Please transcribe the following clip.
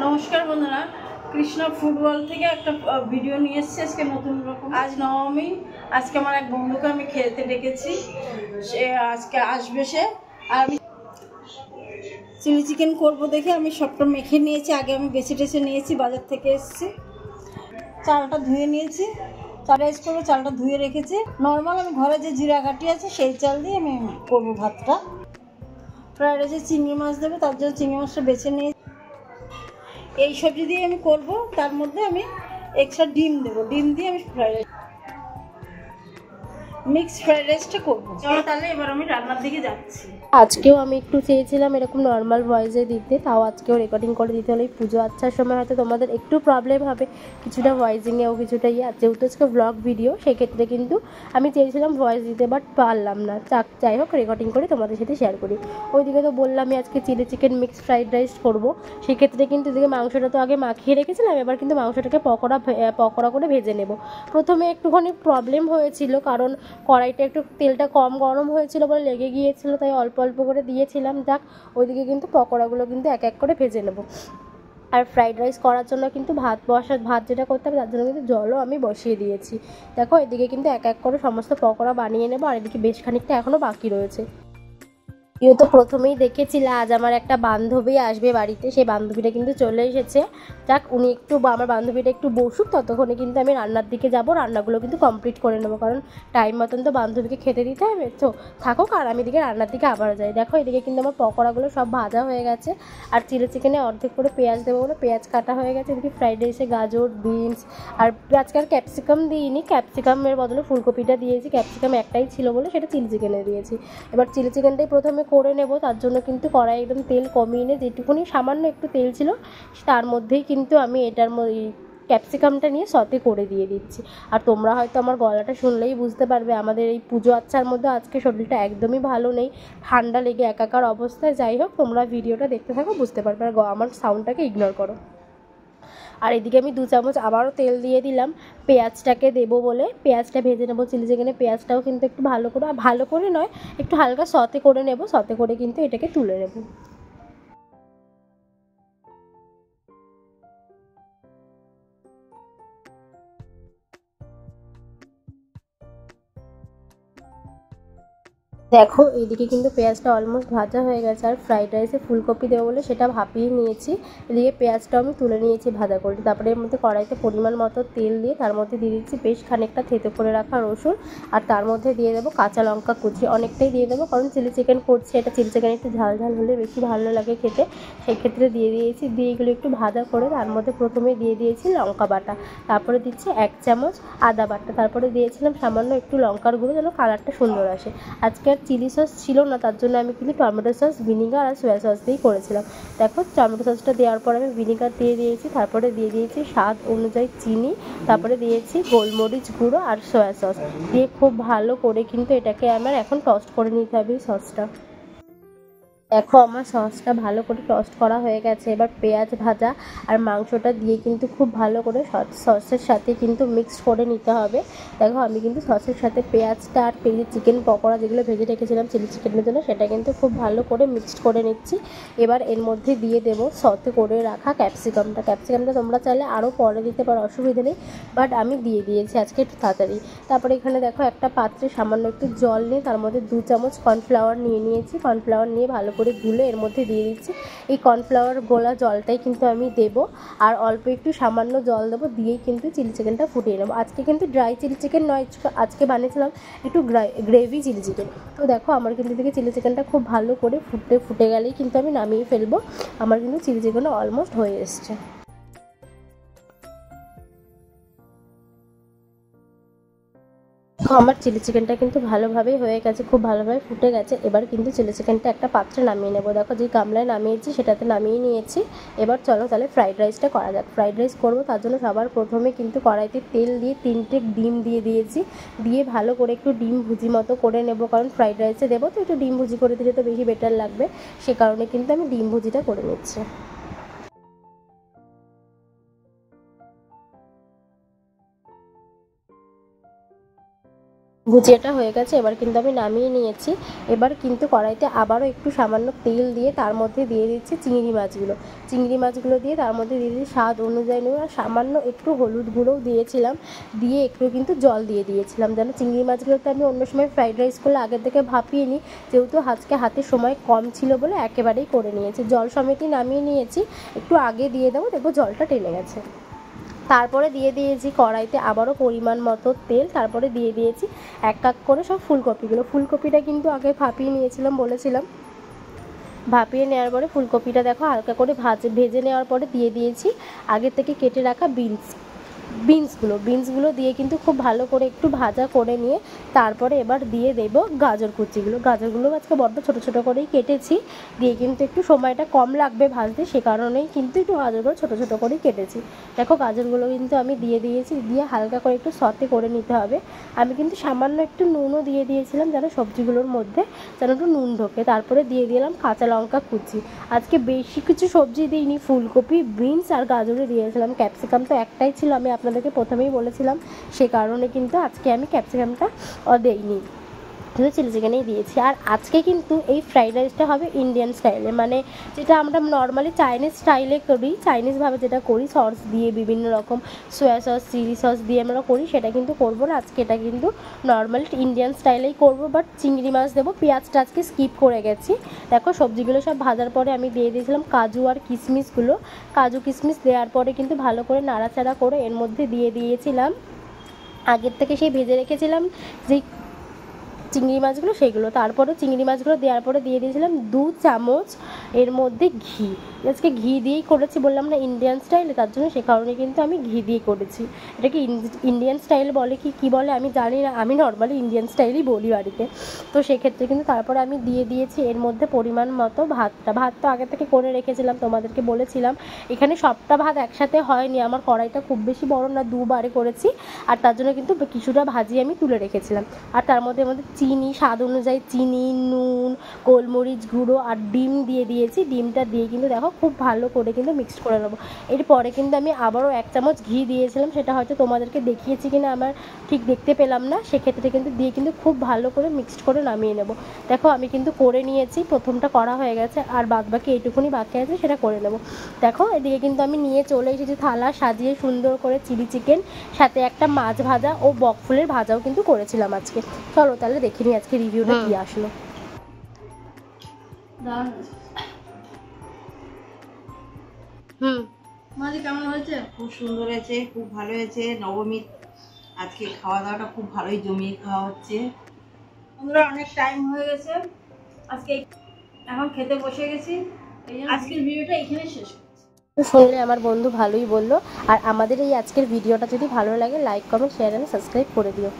নমস্কার বন্ধুরা, কৃষ্ণ ফুটবল থেকে একটা ভিডিও নিয়ে এসেছি আজকে নতুন রকম। আজ নবমী, আজকে আমার এক বন্ধুকে আমি খেতে ডেকেছি, সে আজকে আসবে সে। আর আমি চিলি চিকেন করবো দেখে আমি সবটা মেখে নিয়েছি। আগে আমি বেছে টেছে নিয়েছি, বাজার থেকে এসেছি। চালটা ধুয়ে নিয়েছি, চাল রাইস করবো, চালটা ধুয়ে রেখেছি। নর্মাল আমি ঘরে যে জিরা কাটি আছে সেই চাল দিয়ে আমি করবো ভাতটা। ফ্রাইড রাইসে চিংড়ি মাছ দেবো, তার জন্য চিংড়ি মাছটা বেছে নিয়ে এই সবজি দিয়ে আমি করব। তার মধ্যে আমি এক্সট্রা ডিম দেবো, ডিম দিয়ে আমি ফ্রাইড রাইস মিক্স ফ্রাইড রাইসটা করবো। চলো তাহলে এবার আমি রান্নার দিকে যাচ্ছি। আজকেও আমি একটু চেয়েছিলাম এরকম নর্মাল ভয়েসে দিতে, তাও আজকেও রেকর্ডিং করে দিতে হলে পুজো আচ্ছার সময় হয়তো তোমাদের একটু প্রবলেম হবে, কিছুটা ভয়েসিংয়েও কিছুটা যেহেতু আজকে ব্লগ ভিডিও, সেক্ষেত্রে কিন্তু আমি চেয়েছিলাম ভয়েস দিতে, বাট পারলাম না। যাই হোক, রেকর্ডিং করে তোমাদের সাথে শেয়ার করি। ওইদিকে তো বললাম আমি আজকে chilli chicken mix fried rice করবো, সেক্ষেত্রে কিন্তু এদিকে মাংসটা তো আগে মাখিয়ে রেখেছিলাম, এবার কিন্তু মাংসটাকে পকোড়া করে ভেজে নেব। প্রথমে একটুখানি প্রবলেম হয়েছিল, কারণ কড়াইটা একটু তেলটা কম গরম হয়েছিল বলে লেগে গিয়েছিল, তাই অল্প অল্প করে দিয়েছিলাম। যাক, ওইদিকে কিন্তু পকোড়াগুলো কিন্তু এক এক করে ভেজে নেব। আর ফ্রাইড রাইস করার জন্য কিন্তু ভাত যেটা করতে হবে তার জন্য কিন্তু জলও আমি বসিয়ে দিয়েছি। দেখো, এদিকে কিন্তু এক এক করে সমস্ত পকোড়া বানিয়ে নেবো, আর এদিকে বেশ খানিকটা এখনও বাকি রয়েছে। ইয়ে তো প্রথমেই দেখেছিলে আজ আমার একটা বান্ধবী আসবে বাড়িতে, সেই বান্ধবীটা কিন্তু চলে এসেছে। যাক, উনি একটু আমার বান্ধবীটা একটু বসুক, ততক্ষণে কিন্তু আমি রান্নার দিকে যাব, রান্নাগুলো কিন্তু কমপ্লিট করে নেবো, কারণ টাইম মতন তো বান্ধবীকে খেতে দিতে হবে। তো থাকুক, আর আমি এদিকে রান্নার দিকে আবার যাই। দেখো, এদিকে কিন্তু আমার পকোড়াগুলো সব ভাজা হয়ে গেছে, আর চিলি চিকেনে অর্ধেক করে পেঁয়াজ দেবো বলে পেঁয়াজ কাটা হয়ে গেছে। এদিকে ফ্রাইড রাইসে গাজর, বিনস আর আজকে আর ক্যাপসিকাম দিইনি, ক্যাপসিকামের বদলে ফুলকপিটা দিয়েছি। ক্যাপসিকাম একটাই ছিল বলে সেটা চিলি চিকেনে দিয়েছি। এবার চিলি চিকেনটাই প্রথমে করে নেব, তার জন্য কিন্তু কড়াই একদম তেল কমিয়ে নিয়ে যেটুকুনি সামান্য একটু তেল ছিল তার মধ্যেই কিন্তু আমি এটার মধ্যে ক্যাপসিকামটা নিয়ে সতে করে দিয়ে দিচ্ছি। আর তোমরা হয়তো আমার গলাটা শুনলেই বুঝতে পারবে আমাদের এই পুজো আচ্ছার মধ্যে আজকে শরীরটা একদমই ভালো নেই, ঠান্ডা লেগে একাকার অবস্থায়। যাই হোক, তোমরা ভিডিওটা দেখতে থাকো, বুঝতে পারবে। আর আমার সাউন্ডটাকে ইগনোর করো। আর এদিকে আমি 2 চামচ আবারও তেল দিয়ে দিলাম পেঁয়াজটাকে দেবো বলে। পেঁয়াজটা ভেজে নেবো। চিলি চিকেনে পেঁয়াজটাও কিন্তু একটু ভালো করে নয়, একটু হালকা সতে করে নেব। সতে করে কিন্তু এটাকে তুলে নেব। দেখো, এইদিকে কিন্তু পেঁয়াজটা অলমোস্ট ভাজা হয়ে গেছে, আর ফ্রাইড রাইসে ফুলকপি দেবো বলে সেটা ভাপিয়ে নিয়েছি। এদিকে পেঁয়াজটাও আমি তুলে নিয়েছি ভাজা করে। তারপরে এর মধ্যে কড়াইতে পরিমাণ মতো তেল দিয়ে তার মধ্যে দিয়ে দিচ্ছি বেশ খানিকটা থেতো করে রাখা রসুন, আর তার মধ্যে দিয়ে দেবো কাঁচা লঙ্কা কুচি। অনেকটাই দিয়ে দেবো, কারণ চিলি চিকেন করছি, এটা চিলি চিকেন একটু ঝাল ঝাল হলে বেশি ভালো লাগে খেতে, সেক্ষেত্রে দিয়ে দিয়েছি। দিয়ে এগুলো একটু ভাজা করে তার মধ্যে প্রথমে দিয়ে দিয়েছি লঙ্কা বাটা, তারপরে দিচ্ছি 1 চামচ আদা বাটা, তারপরে দিয়েছিলাম সামান্য একটু লঙ্কার গুঁড়ো যেন কালারটা সুন্দর আসে। আজকে আর চিলি সস ছিল না, তার জন্য আমি কিন্তু টমেটো সস, ভিনিগার আর সোয়া সস দিয়েই করেছিলাম। দেখো, টমেটো সসটা দেওয়ার পর আমি ভিনিগার দিয়ে দিয়েছি, তারপরে দিয়ে দিয়েছি স্বাদ অনুযায়ী চিনি, তারপরে দিয়েছি গোলমরিচ গুঁড়ো আর সোয়া সস দিয়ে খুব ভালো করে কিন্তু এটাকে আমার এখন টস্ট করে নিতে হবে এই সসটা। দেখো, আমার সসটা ভালো করে টস্ট করা হয়ে গেছে। এবার পেঁয়াজ ভাজা আর মাংসটা দিয়ে কিন্তু খুব ভালো করে সসের সাথে কিন্তু মিক্সড করে নিতে হবে। দেখো, আমি কিন্তু সসের সাথে পেঁয়াজটা আর চিকেন পকোড়া যেগুলো ভেজে রেখেছিলাম চিলি চিকেনের জন্য, সেটা কিন্তু খুব ভালো করে মিক্সড করে নিচ্ছি। এবার এর মধ্যে দিয়ে দেবো সতে করে রাখা ক্যাপসিকামটা তোমরা চাইলে আরও পরে দিতে পারো, অসুবিধা নেই, বাট আমি দিয়ে দিয়েছি আজকে একটু তাড়াতাড়ি। তারপরে এখানে দেখো, একটা পাত্রে সামান্য একটু জল নিয়ে তার মধ্যে 2 চামচ কর্নফ্লাওয়ার নিয়েছি। কর্নফ্লাওয়ার নিয়ে ভালো করে গুলে এর মধ্যে দিয়ে দিচ্ছি। এই কর্নফ্লাওয়ার গোলা জলটাই কিন্তু আমি দেবো, আর অল্প একটু সামান্য জল দেবো, দিয়েই কিন্তু চিলি চিকেনটা ফুটিয়ে নেবো। আজকে কিন্তু ড্রাই চিলি চিকেন নয়, আজকে বানিয়েছিলাম একটু গ্রেভি চিলি চিকেন। তো দেখো, আমার কিন্তু এদিকে চিলি চিকেনটা খুব ভালো করে ফুটে গেলেই কিন্তু আমি নামিয়ে ফেলবো। আমার কিন্তু চিলি চিকেনও অলমোস্ট হয়ে এসছে। আমার চিলি চিকেনটা কিন্তু ভালোভাবেই হয়ে গেছে, খুব ভালোভাবে ফুটে গেছে। এবার কিন্তু চিলি চিকেনটা একটা পাত্রে নামিয়ে নেবো। দেখো, যে গামলায় নামিয়েছি সেটাতে নামিয়ে নিয়েছি। এবার চলো তাহলে ফ্রাইড রাইসটা করা যাক। ফ্রাইড রাইস করবো, তার জন্য সবার প্রথমে কিন্তু কড়াইতে তেল দিয়ে 3টে ডিম দিয়ে দিয়েছি। দিয়ে ভালো করে একটু ডিম ভুজি মতো করে নেবো, কারণ ফ্রাইড রাইসে দেবো তো একটু ডিম ভুজি করে দিলে তো বেশি বেটার লাগবে, সে কারণে কিন্তু আমি ডিম ভুজিটা করে নিচ্ছি। ভুজিয়াটা হয়ে গেছে, এবার কিন্তু আমি নামিয়ে নিয়েছি। এবার কিন্তু কড়াইতে আবারও একটু সামান্য তেল দিয়ে তার মধ্যে দিয়ে দিচ্ছি চিংড়ি মাছগুলো দিয়ে তার মধ্যে দিয়ে দিচ্ছি স্বাদ অনুযায়ী নুন, আর সামান্য একটু হলুদ গুঁড়োও দিয়েছিলাম, দিয়ে একটু কিন্তু জল দিয়ে দিয়েছিলাম যেন চিংড়ি মাছগুলোতে আমি অন্য সময় ফ্রাইড রাইস করলে আগের থেকে ভাপিয়ে নিই, যেহেতু আজকে হাতে সময় কম ছিল বলে একেবারেই করে নিয়েছি। জল সমেতই নামিয়ে নিয়েছি, একটু আগে দিয়ে দেবো, দেখবো জলটা টেনে গেছে। তারপরে দিয়ে দিয়েছি কড়াইতে আবারও পরিমাণ মতো তেল, তারপরে দিয়ে দিয়েছি এক এক করে সব ফুলকপিটা কিন্তু আগে ভাপিয়ে নিয়েছিলাম বলেছিলাম। ভাপিয়ে নেওয়ার পরে ফুলকপিটা দেখো হালকা করে ভেজে নেওয়ার পরে দিয়ে দিয়েছি আগে থেকে কেটে রাখা বিনসগুলো দিয়ে কিন্তু খুব ভালো করে একটু ভাজা করে নিয়ে তারপরে এবার দিয়ে দেব গাজরগুলো আজকে বড্ড ছোটো ছোটো করেই কেটেছি, দিয়ে কিন্তু একটু সময়টা কম লাগবে ভাজতে, সে কারণেই কিন্তু একটু গাজরগুলো ছোটো ছোটো করেই কেটেছি। দেখো গাজরগুলো কিন্তু আমি দিয়ে দিয়েছি, দিয়ে হালকা করে একটু সতে করে নিতে হবে। আমি কিন্তু সামান্য একটু নুনও দিয়ে দিয়েছিলাম যেন সবজিগুলোর মধ্যে যেন একটু নুন ঢোকে। তারপরে দিয়ে দিলাম কাঁচা লঙ্কা কুচি। আজকে বেশি কিছু সবজি দিইনি, ফুলকপি, বিনস আর গাজরে দিয়েছিলাম, ক্যাপসিকাম তো একটাই ছিল, আমি আপনাদেরকে প্রথমেই বলেছিলাম, সে কারণে কিন্তু আজকে আমি ক্যাপসিকামটা দেইনি, শুধু চিলি চিকেনেই দিয়েছি। আর আজকে কিন্তু এই ফ্রাইড রাইসটা হবে ইন্ডিয়ান স্টাইলে, মানে যেটা আমরা নর্মালি চাইনিজ স্টাইলে করি, চাইনিজভাবে যেটা করি সস দিয়ে বিভিন্ন রকম সোয়া সস চিলি সস দিয়ে আমরা করি, সেটা কিন্তু করবো না আজকে। এটা কিন্তু নর্মাল ইন্ডিয়ান স্টাইলেই করবো, বাট চিংড়ি মাছ দেবো। পেঁয়াজটা আজকে স্কিপ করে গেছি। দেখো সবজিগুলো সব ভাজার পরে আমি দিয়ে দিয়েছিলাম কাজু আর কাজু কিশমিশ দেওয়ার পরে কিন্তু ভালো করে নাড়াচাড়া করে এর মধ্যে দিয়ে দিয়েছিলাম আগের থেকে সেই ভেজে রেখেছিলাম যেই চিংড়ি মাছগুলো, সেগুলো। তারপরে চিংড়ি মাছগুলো দেওয়ার পরে দিয়ে দিয়েছিলাম 2 চামচ এর মধ্যে ঘি। আজকে ঘি দিয়েই করেছি, বললাম না ইন্ডিয়ান স্টাইলে, তার জন্য সে কারণে কিন্তু আমি ঘি দিয়ে করেছি। এটাকে ইন্ডিয়ান স্টাইল বলে কি বলে আমি জানি না, আমি নর্মালি ইন্ডিয়ান স্টাইলই বলি বাড়িতে। তো সেক্ষেত্রে কিন্তু তারপরে আমি দিয়ে দিয়েছি এর মধ্যে পরিমাণ মতো ভাত তো আগে থেকে করে রেখেছিলাম, তোমাদেরকে বলেছিলাম। এখানে সবটা ভাত একসাথে হয়নি, আমার কড়াইটা খুব বেশি বড় না, 2 বারে করেছি, আর তার জন্য কিন্তু কিছুটা ভাজি আমি তুলে রেখেছিলাম। আর তার মধ্যে চিনি, স্বাদ অনুযায়ী চিনি, নুন, গোলমরিচ গুঁড়ো আর ডিম দিয়ে দিয়েছি। ডিমটা দিয়ে কিন্তু দেখো খুব ভালো করে কিন্তু মিক্সড করে নেবো। এরপরে কিন্তু আমি আবারও 1 চামচ ঘি দিয়েছিলাম, সেটা হয়তো তোমাদেরকে দেখিয়েছি কিনা আমার ঠিক দেখতে পেলাম না, সেক্ষেত্রে কিন্তু দিয়ে কিন্তু খুব ভালো করে মিক্সড করে নামিয়ে নেব। দেখো আমি কিন্তু করে নিয়েছি, প্রথমটা করা হয়ে গেছে, আর বাদবাকি এইটুকুনি বাকি আছে সেটা করে নেব। দেখো এদিকে কিন্তু আমি নিয়ে চলে এসেছি থালা সাজিয়ে সুন্দর করে চিলি চিকেন, সাথে একটা মাছ ভাজা ও বকফুলের ভাজাও কিন্তু করেছিলাম আজকে। চলো তাহলে দেখে নিই আজকে রিভিউটা কি আসলো। মাঝে কেমন হয়েছে? খুব সুন্দর হয়েছে, খুব ভালো হয়েছে। নবমীর আজকে খাওয়া দাওয়াটা খুব ভালোই জমিয়ে খাওয়া হচ্ছে। আমরা অনেক টাইম হয়ে গেছে, আজকে এখন খেতে বসে গেছি। আজকের ভিডিওটা এখানে শেষ করছি। শুনলে আমার বন্ধু ভালোই বললো। আর আমাদের এই আজকের ভিডিওটা যদি ভালো লাগে like comment share and subscribe করে দিও।